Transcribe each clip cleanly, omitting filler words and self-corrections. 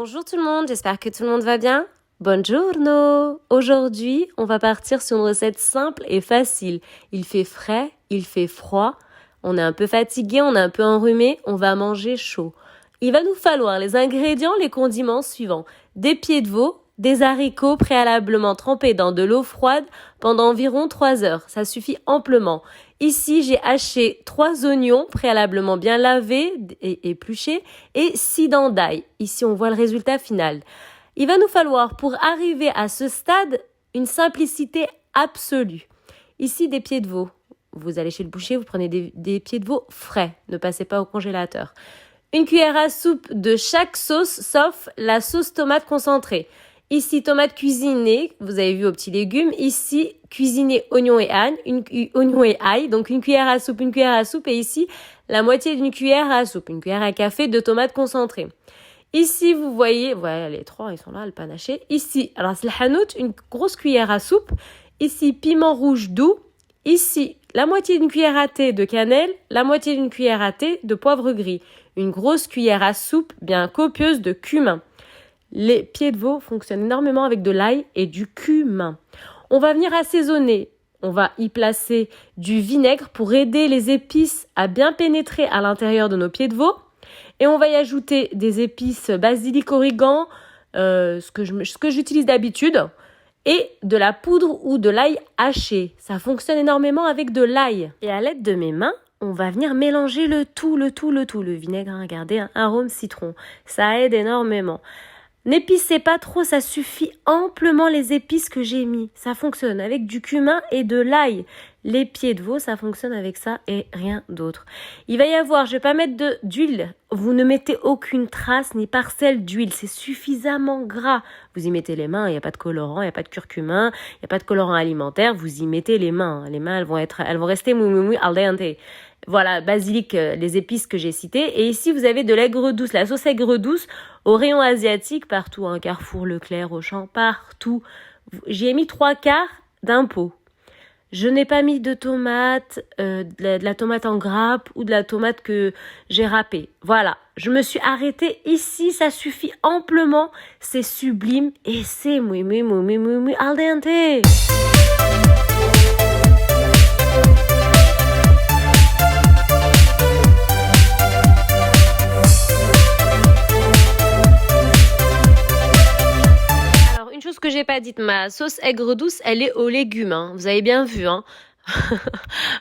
Bonjour tout le monde, j'espère que tout le monde va bien. Buongiorno! Aujourd'hui, on va partir sur une recette simple et facile. Il fait frais, il fait froid, on est un peu fatigué, on est un peu enrhumé, on va manger chaud. Il va nous falloir les ingrédients, les condiments suivants. Des pieds de veau, des haricots préalablement trempés dans de l'eau froide pendant environ 3 heures. Ça suffit amplement. Ici, j'ai haché 3 oignons préalablement bien lavés et épluchés et 6 dents d'ail. Ici, on voit le résultat final. Il va nous falloir, pour arriver à ce stade, une simplicité absolue. Ici, des pieds de veau. Vous allez chez le boucher, vous prenez des pieds de veau frais. Ne passez pas au congélateur. Une cuillère à soupe de chaque sauce, sauf la sauce tomate concentrée. Ici, tomate cuisinée, vous avez vu aux petits légumes. Ici, cuisiné oignon et ail, donc une cuillère à soupe. Et ici, la moitié d'une cuillère à soupe, une cuillère à café de tomate concentrée. Ici, vous voyez, voilà, les 3, ils sont là, le panaché. Ici, alors c'est le hanout, une grosse cuillère à soupe. Ici, piment rouge doux. Ici, la moitié d'une cuillère à thé de cannelle, la moitié d'une cuillère à thé de poivre gris. Une grosse cuillère à soupe bien copieuse de cumin. Les pieds de veau fonctionnent énormément avec de l'ail et du cumin. On va venir assaisonner. On va y placer du vinaigre pour aider les épices à bien pénétrer à l'intérieur de nos pieds de veau. Et on va y ajouter des épices basilic, origan, ce que j'utilise d'habitude, et de la poudre ou de l'ail haché. Ça fonctionne énormément avec de l'ail. Et à l'aide de mes mains, on va venir mélanger le tout. Le vinaigre, regardez, arôme citron. Ça aide énormément. N'épicez pas trop, ça suffit amplement les épices que j'ai mis. Ça fonctionne avec du cumin et de l'ail. Les pieds de veau, ça fonctionne avec ça et rien d'autre. Il va y avoir, je vais pas mettre d'huile. Vous ne mettez aucune trace ni parcelle d'huile. C'est suffisamment gras. Vous y mettez les mains, il n'y a pas de colorant, il n'y a pas de curcuma, il n'y a pas de colorant alimentaire. Vous y mettez les mains. Les mains, elles vont rester mou al dente. Voilà, basilic, les épices que j'ai citées. Et ici, vous avez de l'aigre douce, la sauce aigre douce au rayon asiatique, partout, hein, Carrefour, Leclerc, Auchan, partout. J'y ai mis 3/4 d'un pot. Je n'ai pas mis de tomate, de la tomate en grappe ou de la tomate que j'ai râpée. Voilà, je me suis arrêtée ici, ça suffit amplement. C'est sublime et c'est muy al dente. Que j'ai pas dite, ma sauce aigre douce, elle est aux légumes, hein. Vous avez bien vu, hein.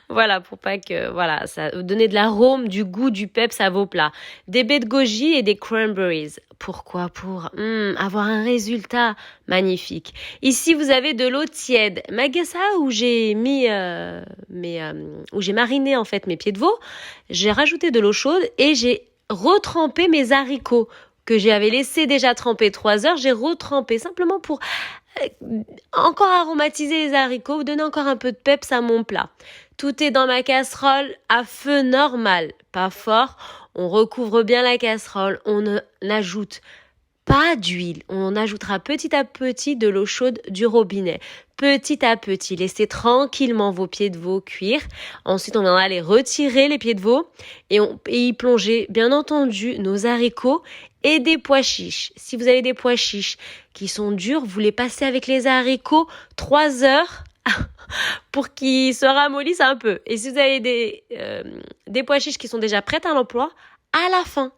Voilà, pour pas que, voilà, ça donner de l'arôme, du goût, du peps à vos plats. Des baies de goji et des cranberries. Pourquoi? Pour avoir un résultat magnifique. Ici, vous avez de l'eau tiède. Magassa, où j'ai mis où j'ai mariné en fait mes pieds de veau. J'ai rajouté de l'eau chaude et j'ai retrempé mes haricots que j'avais laissé déjà tremper 3 heures, j'ai retrempé simplement pour encore aromatiser les haricots, donner encore un peu de peps à mon plat. Tout est dans ma casserole à feu normal, pas fort. On recouvre bien la casserole, on n'ajoute pas d'huile. On ajoutera petit à petit de l'eau chaude du robinet. Petit à petit, laissez tranquillement vos pieds de veau cuire. Ensuite, on viendra les retirer, les pieds de veau, et y plonger, bien entendu, nos haricots et des pois chiches. Si vous avez des pois chiches qui sont durs, vous les passez avec les haricots 3 heures pour qu'ils se ramollissent un peu. Et si vous avez des pois chiches qui sont déjà prêts à l'emploi, à la fin.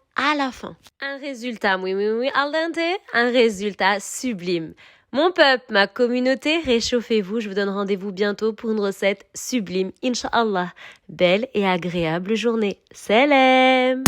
Un résultat, al dente, un résultat sublime. Mon peuple, ma communauté, réchauffez-vous, je vous donne rendez-vous bientôt pour une recette sublime, Inch'Allah. Belle et agréable journée. Salam!